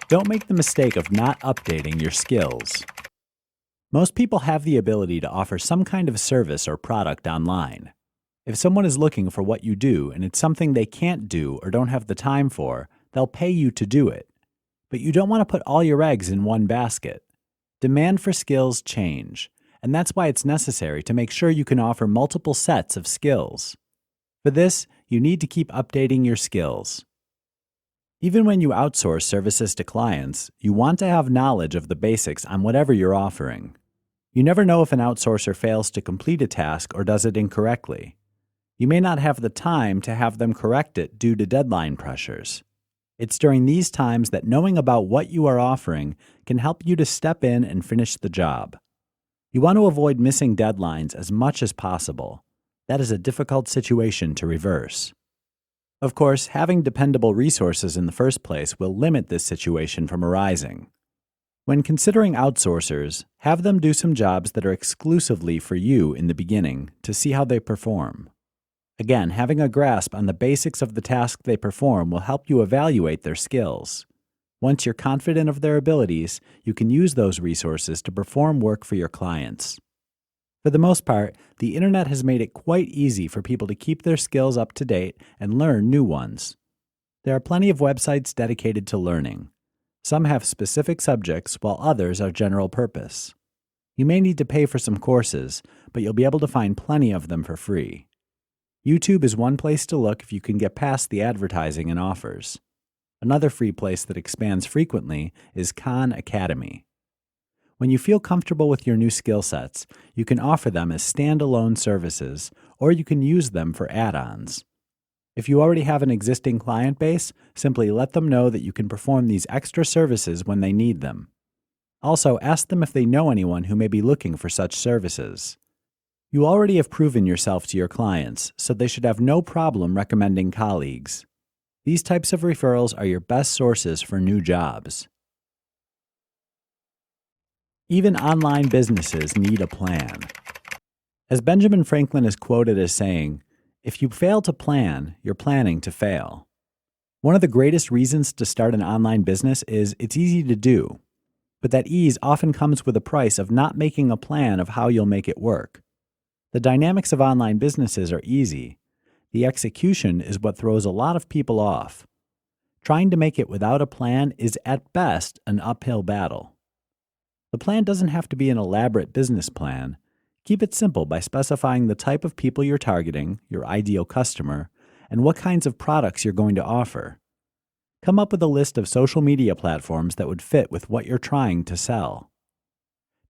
Don't make the mistake of not updating your skills. Most people have the ability to offer some kind of service or product online. If someone is looking for what you do and it's something they can't do or don't have the time for, they'll pay you to do it. But you don't want to put all your eggs in one basket. Demand for skills change, and that's why it's necessary to make sure you can offer multiple sets of skills. For this, you need to keep updating your skills. Even when you outsource services to clients, you want to have knowledge of the basics on whatever you're offering. You never know if an outsourcer fails to complete a task or does it incorrectly. You may not have the time to have them correct it due to deadline pressures. It's during these times that knowing about what you are offering can help you to step in and finish the job. You want to avoid missing deadlines as much as possible. That is a difficult situation to reverse. Of course, having dependable resources in the first place will limit this situation from arising. When considering outsourcers, have them do some jobs that are exclusively for you in the beginning to see how they perform. Again, having a grasp on the basics of the task they perform will help you evaluate their skills. Once you're confident of their abilities, you can use those resources to perform work for your clients. For the most part, the internet has made it quite easy for people to keep their skills up to date and learn new ones. There are plenty of websites dedicated to learning. Some have specific subjects, while others are general purpose. You may need to pay for some courses, but you'll be able to find plenty of them for free. YouTube is one place to look if you can get past the advertising and offers. Another free place that expands frequently is Khan Academy. When you feel comfortable with your new skill sets, you can offer them as standalone services, or you can use them for add-ons. If you already have an existing client base, simply let them know that you can perform these extra services when they need them. Also, ask them if they know anyone who may be looking for such services. You already have proven yourself to your clients, so they should have no problem recommending colleagues. These types of referrals are your best sources for new jobs. Even online businesses need a plan. As Benjamin Franklin is quoted as saying, "If you fail to plan, you're planning to fail." One of the greatest reasons to start an online business is it's easy to do, but that ease often comes with a price of not making a plan of how you'll make it work. The dynamics of online businesses are easy. The execution is what throws a lot of people off. Trying to make it without a plan is at best an uphill battle. The plan doesn't have to be an elaborate business plan. Keep it simple by specifying the type of people you're targeting, your ideal customer, and what kinds of products you're going to offer. Come up with a list of social media platforms that would fit with what you're trying to sell.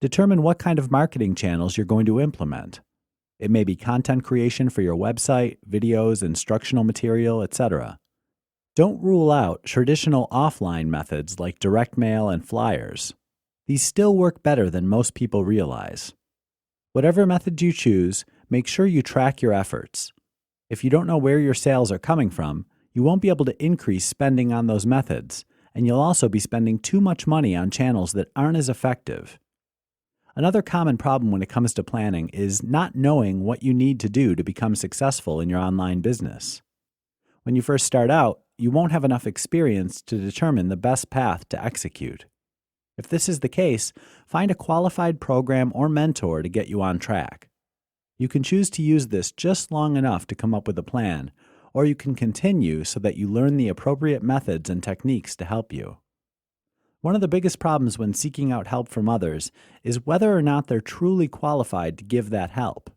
Determine what kind of marketing channels you're going to implement. It may be content creation for your website, videos, instructional material, etc. Don't rule out traditional offline methods like direct mail and flyers. These still work better than most people realize. Whatever method you choose, make sure you track your efforts. If you don't know where your sales are coming from, you won't be able to increase spending on those methods, and you'll also be spending too much money on channels that aren't as effective. Another common problem when it comes to planning is not knowing what you need to do to become successful in your online business. When you first start out, you won't have enough experience to determine the best path to execute. If this is the case, find a qualified program or mentor to get you on track. You can choose to use this just long enough to come up with a plan, or you can continue so that you learn the appropriate methods and techniques to help you. One of the biggest problems when seeking out help from others is whether or not they're truly qualified to give that help.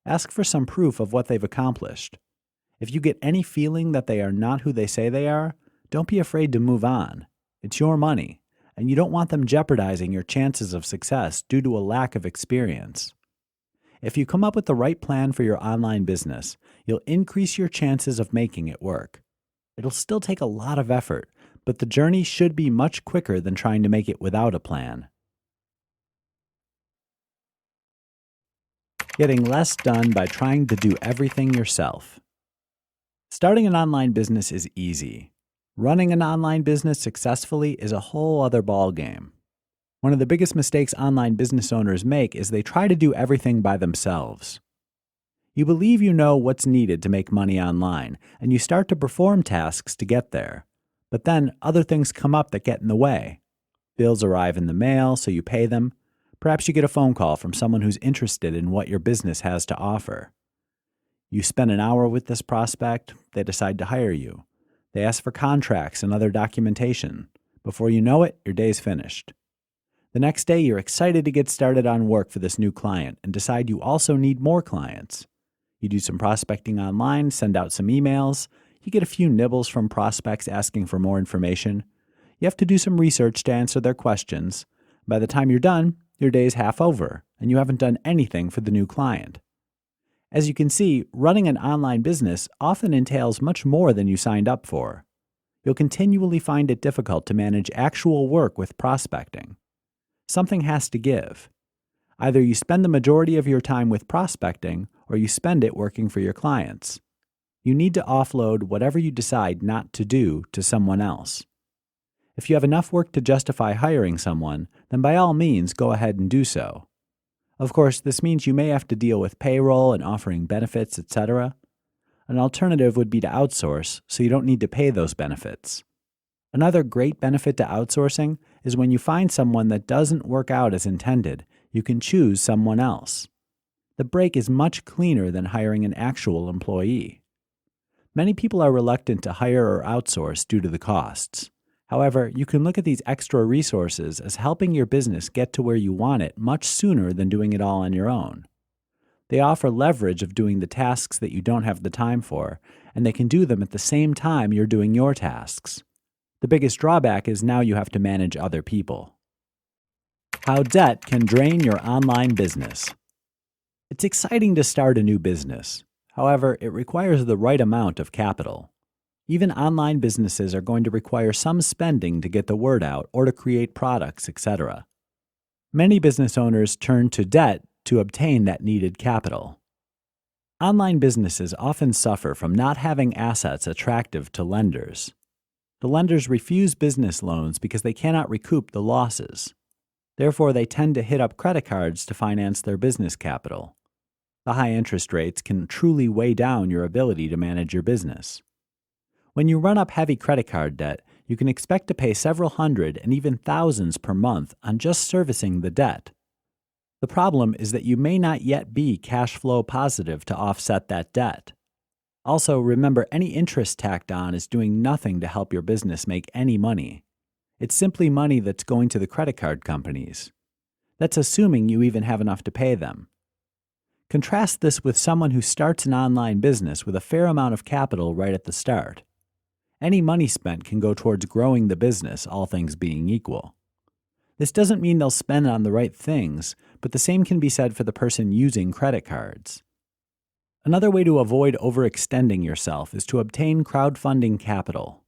Ask for some proof of what they've accomplished. If you get any feeling that they are not who they say they are, don't be afraid to move on. It's your money, and you don't want them jeopardizing your chances of success due to a lack of experience. If you come up with the right plan for your online business, you'll increase your chances of making it work. It'll still take a lot of effort, but the journey should be much quicker than trying to make it without a plan. Getting less done by trying to do everything yourself. Starting an online business is easy. Running an online business successfully is a whole other ballgame. One of the biggest mistakes online business owners make is they try to do everything by themselves. You believe you know what's needed to make money online, and you start to perform tasks to get there. But then other things come up that get in the way. Bills arrive in the mail, so you pay them. Perhaps you get a phone call from someone who's interested in what your business has to offer. You spend an hour with this prospect, they decide to hire you. They ask for contracts and other documentation. Before you know it, your day's finished. The next day, you're excited to get started on work for this new client and decide you also need more clients. You do some prospecting online, send out some emails. You get a few nibbles from prospects asking for more information. You have to do some research to answer their questions. By the time you're done, your day's half over, and you haven't done anything for the new client. As you can see, running an online business often entails much more than you signed up for. You'll continually find it difficult to manage actual work with prospecting. Something has to give. Either you spend the majority of your time with prospecting, or you spend it working for your clients. You need to offload whatever you decide not to do to someone else. If you have enough work to justify hiring someone, then by all means go ahead and do so. Of course, this means you may have to deal with payroll and offering benefits, etc. An alternative would be to outsource, so you don't need to pay those benefits. Another great benefit to outsourcing is when you find someone that doesn't work out as intended, you can choose someone else. The break is much cleaner than hiring an actual employee. Many people are reluctant to hire or outsource due to the costs. However, you can look at these extra resources as helping your business get to where you want it much sooner than doing it all on your own. They offer leverage of doing the tasks that you don't have the time for, and they can do them at the same time you're doing your tasks. The biggest drawback is now you have to manage other people. How debt can drain your online business. It's exciting to start a new business. However, it requires the right amount of capital. Even online businesses are going to require some spending to get the word out or to create products, etc. Many business owners turn to debt to obtain that needed capital. Online businesses often suffer from not having assets attractive to lenders. The lenders refuse business loans because they cannot recoup the losses. Therefore, they tend to hit up credit cards to finance their business capital. The high interest rates can truly weigh down your ability to manage your business. When you run up heavy credit card debt, you can expect to pay several hundred and even thousands per month on just servicing the debt. The problem is that you may not yet be cash flow positive to offset that debt. Also, remember, any interest tacked on is doing nothing to help your business make any money. It's simply money that's going to the credit card companies. That's assuming you even have enough to pay them. Contrast this with someone who starts an online business with a fair amount of capital right at the start. Any money spent can go towards growing the business, all things being equal. This doesn't mean they'll spend on the right things, but the same can be said for the person using credit cards. Another way to avoid overextending yourself is to obtain crowdfunding capital.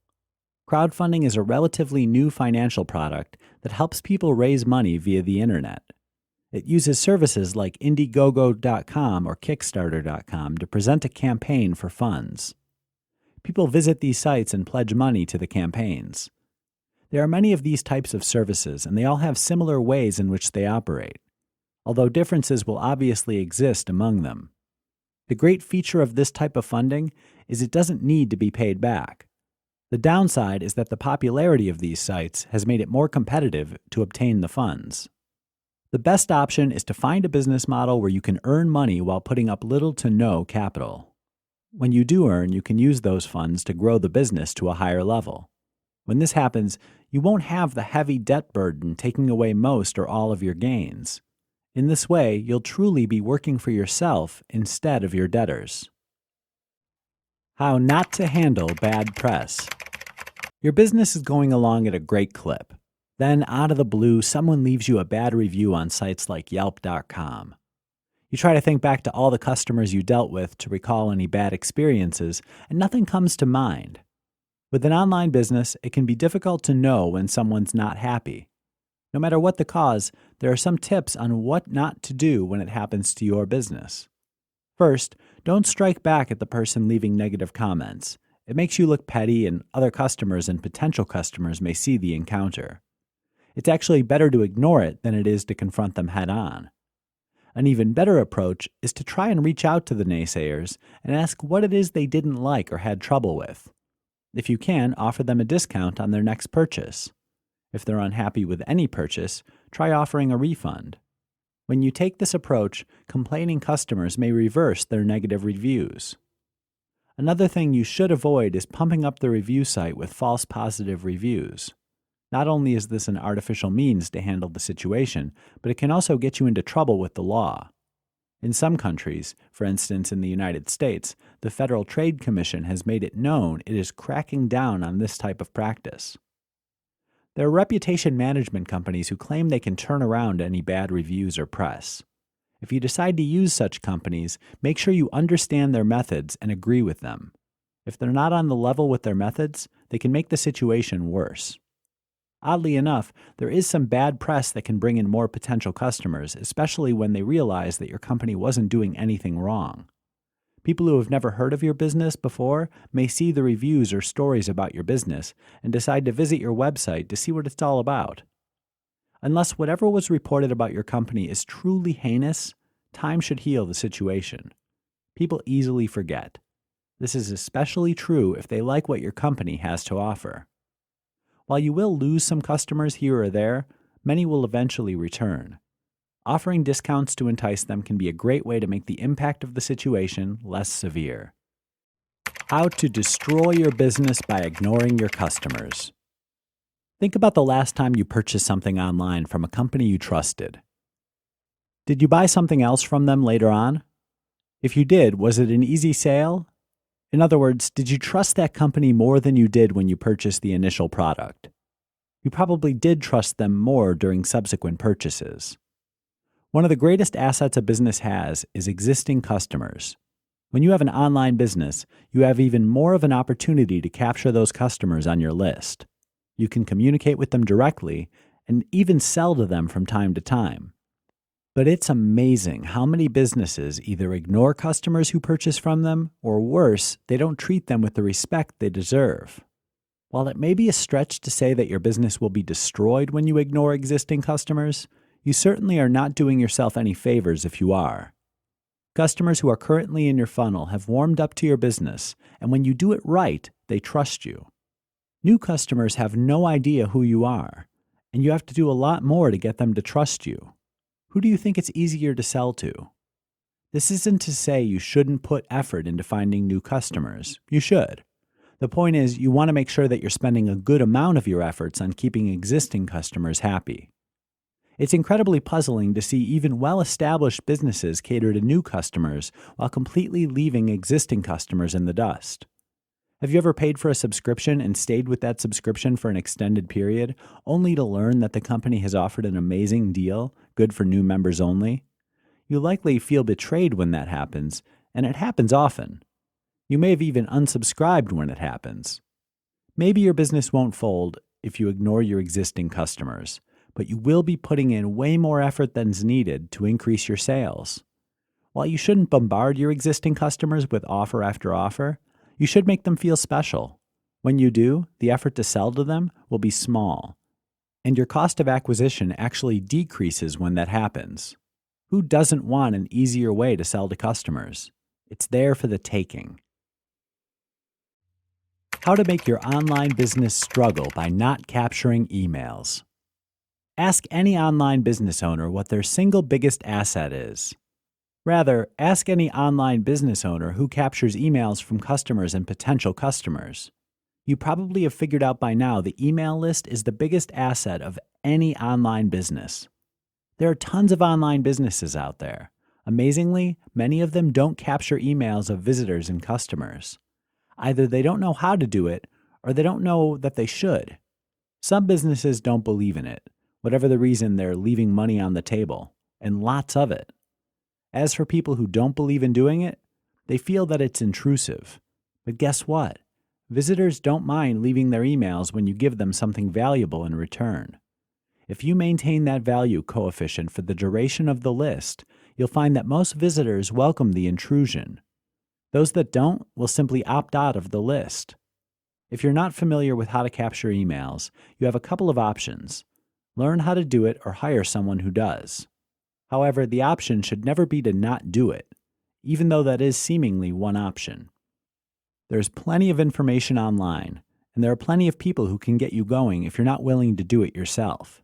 Crowdfunding is a relatively new financial product that helps people raise money via the internet. It uses services like Indiegogo.com or Kickstarter.com to present a campaign for funds. People visit these sites and pledge money to the campaigns. There are many of these types of services, and they all have similar ways in which they operate, although differences will obviously exist among them. The great feature of this type of funding is it doesn't need to be paid back. The downside is that the popularity of these sites has made it more competitive to obtain the funds. The best option is to find a business model where you can earn money while putting up little to no capital. When you do earn, you can use those funds to grow the business to a higher level. When this happens, you won't have the heavy debt burden taking away most or all of your gains. In this way, you'll truly be working for yourself instead of your debtors. How not to handle bad press. Your business is going along at a great clip. Then, out of the blue, someone leaves you a bad review on sites like Yelp.com. You try to think back to all the customers you dealt with to recall any bad experiences, and nothing comes to mind. With an online business, it can be difficult to know when someone's not happy. No matter what the cause, there are some tips on what not to do when it happens to your business. First, don't strike back at the person leaving negative comments. It makes you look petty, and other customers and potential customers may see the encounter. It's actually better to ignore it than it is to confront them head-on. An even better approach is to try and reach out to the naysayers and ask what it is they didn't like or had trouble with. If you can, offer them a discount on their next purchase. If they're unhappy with any purchase, try offering a refund. When you take this approach, complaining customers may reverse their negative reviews. Another thing you should avoid is pumping up the review site with false positive reviews. Not only is this an artificial means to handle the situation, but it can also get you into trouble with the law. In some countries, for instance in the United States, the Federal Trade Commission has made it known it is cracking down on this type of practice. There are reputation management companies who claim they can turn around any bad reviews or press. If you decide to use such companies, make sure you understand their methods and agree with them. If they're not on the level with their methods, they can make the situation worse. Oddly enough, there is some bad press that can bring in more potential customers, especially when they realize that your company wasn't doing anything wrong. People who have never heard of your business before may see the reviews or stories about your business and decide to visit your website to see what it's all about. Unless whatever was reported about your company is truly heinous, time should heal the situation. People easily forget. This is especially true if they like what your company has to offer. While you will lose some customers here or there, many will eventually return. Offering discounts to entice them can be a great way to make the impact of the situation less severe. How to destroy your business by ignoring your customers. Think about the last time you purchased something online from a company you trusted. Did you buy something else from them later on? If you did, was it an easy sale? In other words, did you trust that company more than you did when you purchased the initial product? You probably did trust them more during subsequent purchases. One of the greatest assets a business has is existing customers. When you have an online business, you have even more of an opportunity to capture those customers on your list. You can communicate with them directly and even sell to them from time to time. But it's amazing how many businesses either ignore customers who purchase from them, or worse, they don't treat them with the respect they deserve. While it may be a stretch to say that your business will be destroyed when you ignore existing customers, you certainly are not doing yourself any favors if you are. Customers who are currently in your funnel have warmed up to your business, and when you do it right, they trust you. New customers have no idea who you are, and you have to do a lot more to get them to trust you. Who do you think it's easier to sell to? This isn't to say you shouldn't put effort into finding new customers. You should. The point is, you want to make sure that you're spending a good amount of your efforts on keeping existing customers happy. It's incredibly puzzling to see even well-established businesses cater to new customers while completely leaving existing customers in the dust. Have you ever paid for a subscription and stayed with that subscription for an extended period, only to learn that the company has offered an amazing deal, good for new members only? You likely feel betrayed when that happens, and it happens often. You may have even unsubscribed when it happens. Maybe your business won't fold if you ignore your existing customers, but you will be putting in way more effort than's needed to increase your sales. While you shouldn't bombard your existing customers with offer after offer, you should make them feel special. When you do, the effort to sell to them will be small, and your cost of acquisition actually decreases when that happens. Who doesn't want an easier way to sell to customers? It's there for the taking. How to make your online business struggle by not capturing emails. Ask any online business owner what their single biggest asset is. Rather, ask any online business owner who captures emails from customers and potential customers. You probably have figured out by now the email list is the biggest asset of any online business. There are tons of online businesses out there. Amazingly, many of them don't capture emails of visitors and customers. Either they don't know how to do it, or they don't know that they should. Some businesses don't believe in it. Whatever the reason, they're leaving money on the table, and lots of it. As for people who don't believe in doing it, they feel that it's intrusive. But guess what? Visitors don't mind leaving their emails when you give them something valuable in return. If you maintain that value coefficient for the duration of the list, you'll find that most visitors welcome the intrusion. Those that don't will simply opt out of the list. If you're not familiar with how to capture emails, you have a couple of options. Learn how to do it or hire someone who does. However, the option should never be to not do it, even though that is seemingly one option. There's plenty of information online, and there are plenty of people who can get you going if you're not willing to do it yourself.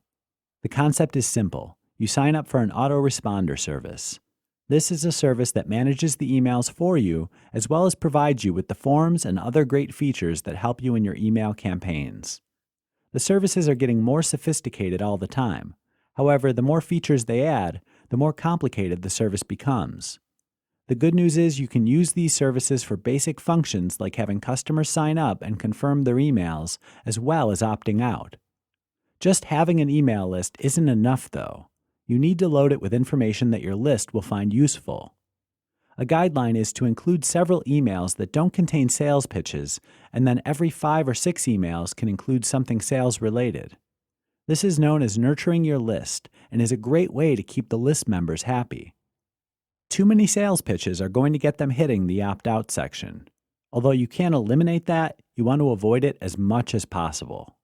The concept is simple. You sign up for an autoresponder service. This is a service that manages the emails for you, as well as provides you with the forms and other great features that help you in your email campaigns. The services are getting more sophisticated all the time. However, the more features they add, the more complicated the service becomes. The good news is you can use these services for basic functions like having customers sign up and confirm their emails, as well as opting out. Just having an email list isn't enough, though. You need to load it with information that your list will find useful. A guideline is to include several emails that don't contain sales pitches, and then every 5 or 6 emails can include something sales related. This is known as nurturing your list and is a great way to keep the list members happy. Too many sales pitches are going to get them hitting the opt-out section. Although you can't eliminate that, you want to avoid it as much as possible.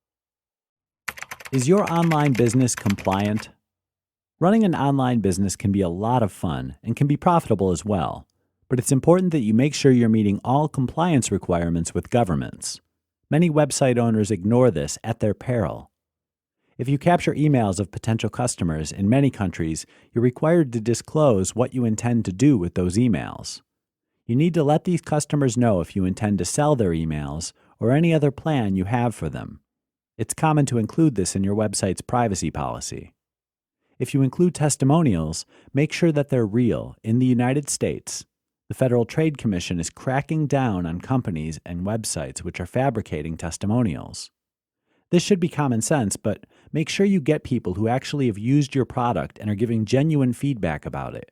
Is your online business compliant? Running an online business can be a lot of fun and can be profitable as well, but it's important that you make sure you're meeting all compliance requirements with governments. Many website owners ignore this at their peril. If you capture emails of potential customers in many countries, you're required to disclose what you intend to do with those emails. You need to let these customers know if you intend to sell their emails or any other plan you have for them. It's common to include this in your website's privacy policy. If you include testimonials, make sure that they're real. In the United States, the Federal Trade Commission is cracking down on companies and websites which are fabricating testimonials. This should be common sense, but make sure you get people who actually have used your product and are giving genuine feedback about it.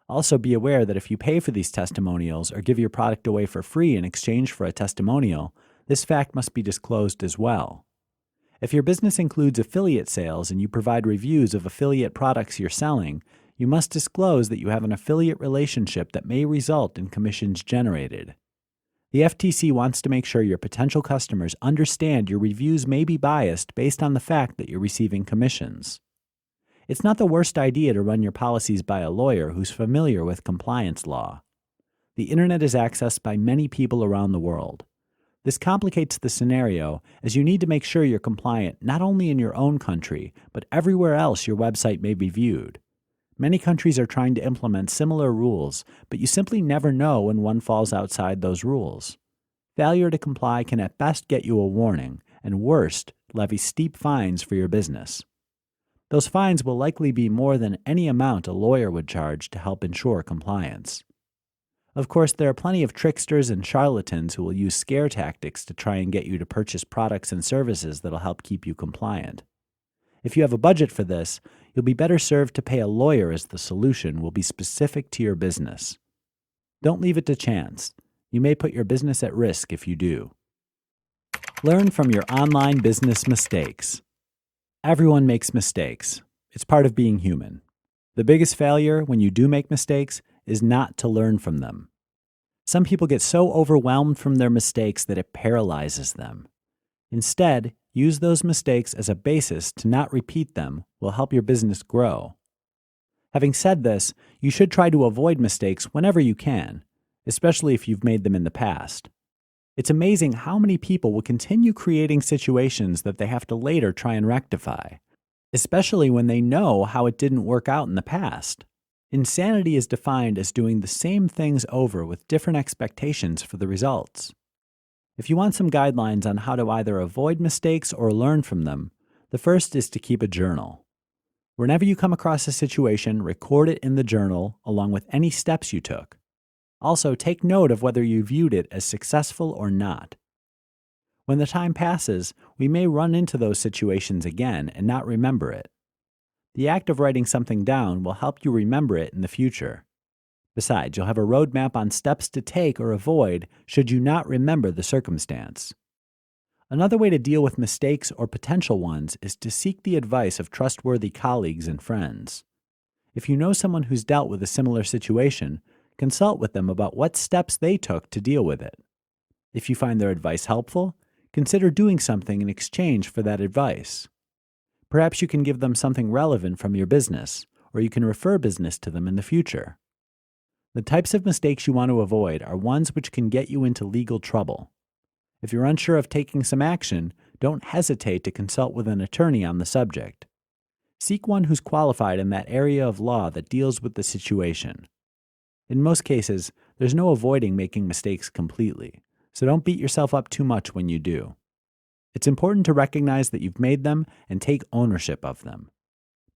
Also be aware that if you pay for these testimonials or give your product away for free in exchange for a testimonial, this fact must be disclosed as well. If your business includes affiliate sales and you provide reviews of affiliate products you're selling, you must disclose that you have an affiliate relationship that may result in commissions generated. The FTC wants to make sure your potential customers understand your reviews may be biased based on the fact that you're receiving commissions. It's not the worst idea to run your policies by a lawyer who's familiar with compliance law. The internet is accessed by many people around the world. This complicates the scenario as you need to make sure you're compliant not only in your own country, but everywhere else your website may be viewed. Many countries are trying to implement similar rules, but you simply never know when one falls outside those rules. Failure to comply can at best get you a warning, and worst, levy steep fines for your business. Those fines will likely be more than any amount a lawyer would charge to help ensure compliance. Of course, there are plenty of tricksters and charlatans who will use scare tactics to try and get you to purchase products and services that'll help keep you compliant. If you have a budget for this, you'll be better served to pay a lawyer as the solution will be specific to your business. Don't leave it to chance. You may put your business at risk if you do. Learn from your online business mistakes. Everyone makes mistakes. It's part of being human. The biggest failure when you do make mistakes is not to learn from them. Some people get so overwhelmed from their mistakes that it paralyzes them. Instead, use those mistakes as a basis to not repeat them will help your business grow. Having said this, you should try to avoid mistakes whenever you can, especially if you've made them in the past. It's amazing how many people will continue creating situations that they have to later try and rectify, especially when they know how it didn't work out in the past. Insanity is defined as doing the same things over with different expectations for the results. If you want some guidelines on how to either avoid mistakes or learn from them, the first is to keep a journal. Whenever you come across a situation, record it in the journal along with any steps you took. Also, take note of whether you viewed it as successful or not. When the time passes, we may run into those situations again and not remember it. The act of writing something down will help you remember it in the future. Besides, you'll have a roadmap on steps to take or avoid should you not remember the circumstance. Another way to deal with mistakes or potential ones is to seek the advice of trustworthy colleagues and friends. If you know someone who's dealt with a similar situation, consult with them about what steps they took to deal with it. If you find their advice helpful, consider doing something in exchange for that advice. Perhaps you can give them something relevant from your business, or you can refer business to them in the future. The types of mistakes you want to avoid are ones which can get you into legal trouble. If you're unsure of taking some action, don't hesitate to consult with an attorney on the subject. Seek one who's qualified in that area of law that deals with the situation. In most cases, there's no avoiding making mistakes completely, so don't beat yourself up too much when you do. It's important to recognize that you've made them and take ownership of them.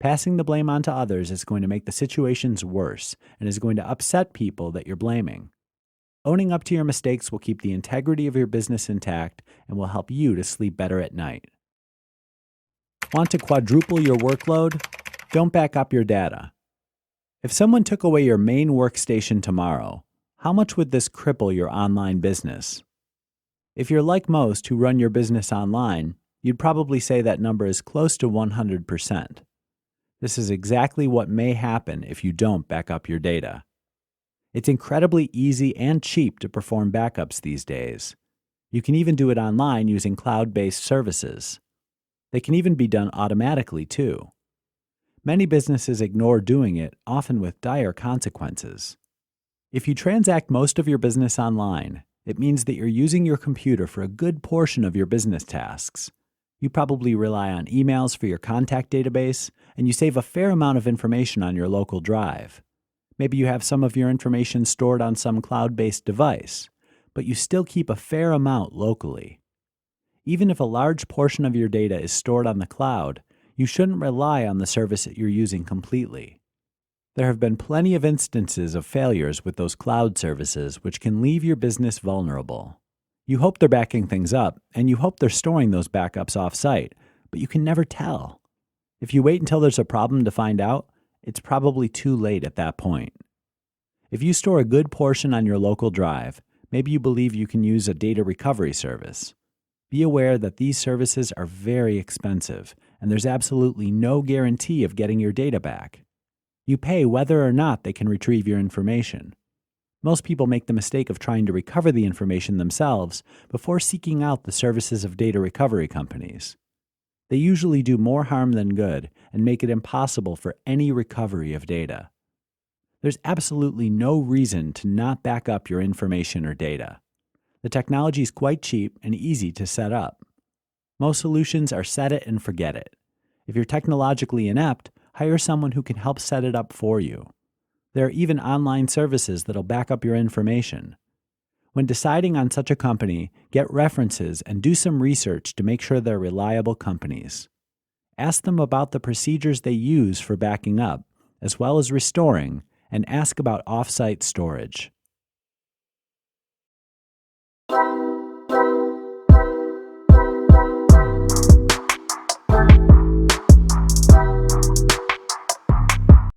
Passing the blame on to others is going to make the situations worse and is going to upset people that you're blaming. Owning up to your mistakes will keep the integrity of your business intact and will help you to sleep better at night. Want to quadruple your workload? Don't back up your data. If someone took away your main workstation tomorrow, how much would this cripple your online business? If you're like most who run your business online, you'd probably say that number is close to 100%. This is exactly what may happen if you don't back up your data. It's incredibly easy and cheap to perform backups these days. You can even do it online using cloud-based services. They can even be done automatically, too. Many businesses ignore doing it, often with dire consequences. If you transact most of your business online, it means that you're using your computer for a good portion of your business tasks. You probably rely on emails for your contact database, and you save a fair amount of information on your local drive. Maybe you have some of your information stored on some cloud-based device, but you still keep a fair amount locally. Even if a large portion of your data is stored on the cloud, you shouldn't rely on the service that you're using completely. There have been plenty of instances of failures with those cloud services which can leave your business vulnerable. You hope they're backing things up, and you hope they're storing those backups off-site, but you can never tell. If you wait until there's a problem to find out, it's probably too late at that point. If you store a good portion on your local drive, maybe you believe you can use a data recovery service. Be aware that these services are very expensive, and there's absolutely no guarantee of getting your data back. You pay whether or not they can retrieve your information. Most people make the mistake of trying to recover the information themselves before seeking out the services of data recovery companies. They usually do more harm than good and make it impossible for any recovery of data. There's absolutely no reason to not back up your information or data. The technology is quite cheap and easy to set up. Most solutions are set it and forget it. If you're technologically inept, hire someone who can help set it up for you. There are even online services that'll back up your information. When deciding on such a company, get references and do some research to make sure they're reliable companies. Ask them about the procedures they use for backing up, as well as restoring, and ask about off-site storage.